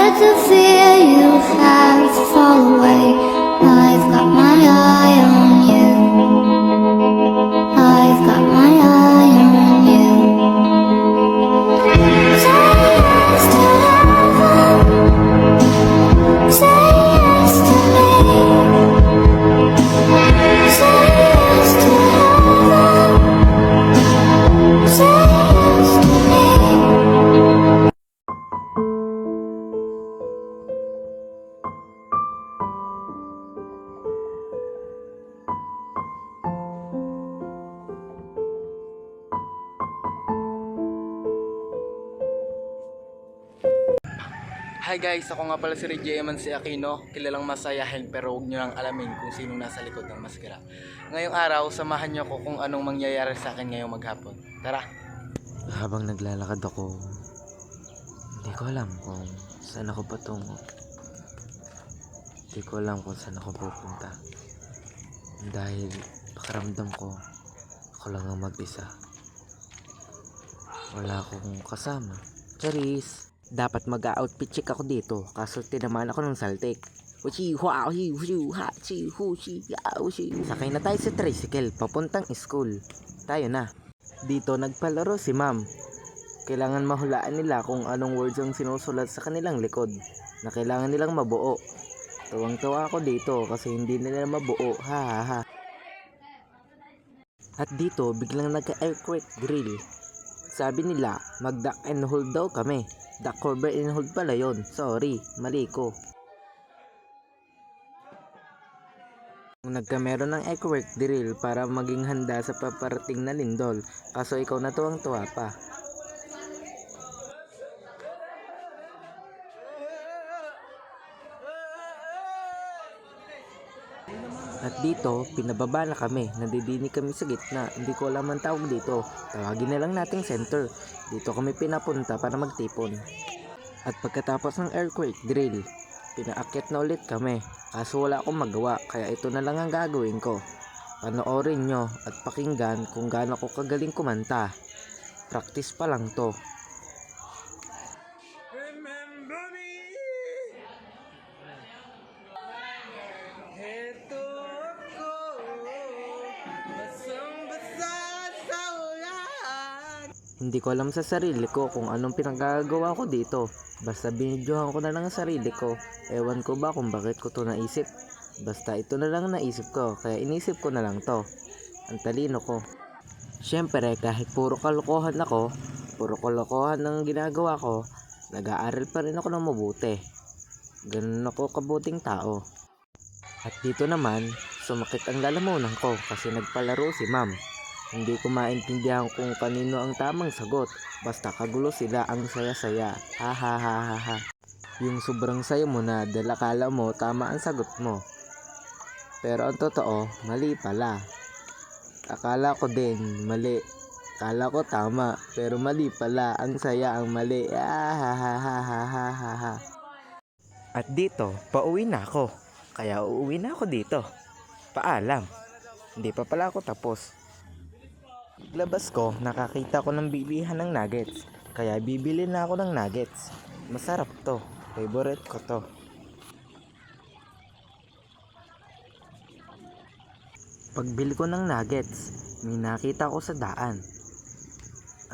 let the fear you have fall away. I've got my eye on you. I've got my eye on you. Say yes to heaven. Say yes to me. Say yes to heaven. Say yes to me. Hi guys, ako nga pala si Reggie Eman si Aquino, kilalang masayahin pero huwag nyo lang alamin kung sinong nasa likod ng maskara. Ngayong araw, samahan nyo ko kung anong mangyayari sa akin ngayong maghapon. Tara! Habang naglalakad ako, hindi ko alam kung saan ako patungo. Hindi ko alam kung saan ako pupunta. Dahil pakiramdam ko, ako lang ang mag-isa. Wala akong kasama. Charis! Dapat mag-outfit check ako dito, kaso tinamaan ako ng saltik. Sakay na tayo sa tricycle, papuntang school. Tayo na. Dito nagpalaro si ma'am. Kailangan mahulaan nila kung anong words ang sinusulat sa kanilang likod na kailangan nilang mabuo. Tuwang-tuwa ako dito kasi hindi nila mabuo. Ha ha ha. At dito biglang nagka-earthquake drill. Sabi nila mag-duck and hold daw kami. Duck cover and hold pala yun. Sorry, mali ko. Nagkameron ng earthquake drill para maging handa sa paparating na lindol. Kaso ikaw na tuwang-tuwa pa. At dito, pinababa na kami. Nandidinig kami sa gitna. Hindi ko alam ang tawag dito. Tawagin na lang nating center. Dito kami pinapunta para magtipon. At pagkatapos ng earthquake drill, pinaakyat na ulit kami. Kaso wala akong magawa, kaya ito na lang ang gagawin ko. Panoorin nyo at pakinggan kung gaano ko kagaling kumanta. Practice pa lang to. Remember me. Heto ako, basang-basa sa ulan. Hindi ko alam sa sarili ko kung anong pinagagawa ko dito. Basta binidyohan ko na lang ang sarili ko. Ewan ko ba kung bakit ko to naisip. Basta ito na lang naisip ko, kaya inisip ko na lang to. Ang talino ko. Siyempre kahit puro kalokohan ako, puro kalokohan ang ginagawa ko, nag-aaral pa rin ako ng mabuti. Ganun ako kabuting tao. At dito naman, sumakit ang lalamunan ko kasi nagpalaro si ma'am. Hindi ko maintindihan kung kanino ang tamang sagot. Basta kagulo sila, ang saya-saya. Ha ha ha ha ha. Yung sobrang saya mo na dahil akala mo tama ang sagot mo. Pero ang totoo, mali pala. Akala ko din, mali. Akala ko tama, pero mali pala. Ang saya ang mali. Ah, ha ha ha ha ha ha ha. At dito, pauwi na ako. Kaya uuwi na ako dito. Paalam. Hindi pa pala ako tapos. Labas ko, nakakita ko ng bilihan ng nuggets. Kaya bibili na ako ng nuggets. Masarap to. Favorite ko to. Pagbili ko ng nuggets, may nakita ko sa daan.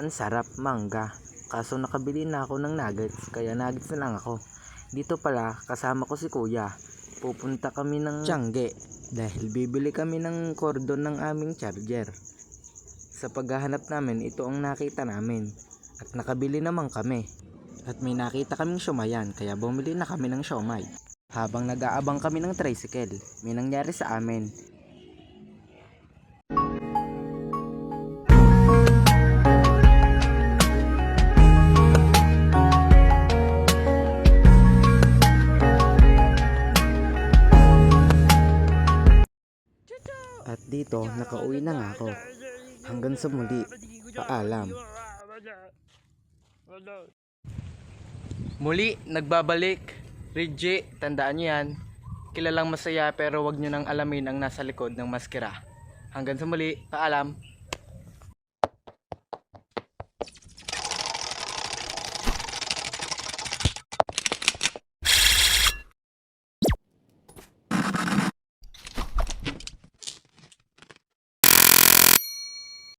Ang sarap, mangga. Kaso nakabili na ako ng nuggets, kaya nuggets na lang ako. Dito pala, kasama ko si kuya. Pupunta kami ng Tiangge dahil bibili kami ng cordon ng aming charger. Sa paghahanap namin, ito ang nakita namin. At nakabili naman kami. At may nakita kaming siomayan, kaya bumili na kami ng siomay. Habang nag-aabang kami ng tricycle, may nangyari sa amin. At dito, nakauwi na nga ako. Hanggang sa muli, paalam. Muli, nagbabalik. Reggie, tandaan nyo yan. Kilalang masaya pero wag nyo nang alamin ang nasa likod ng maskara. Hanggang sa muli, paalam.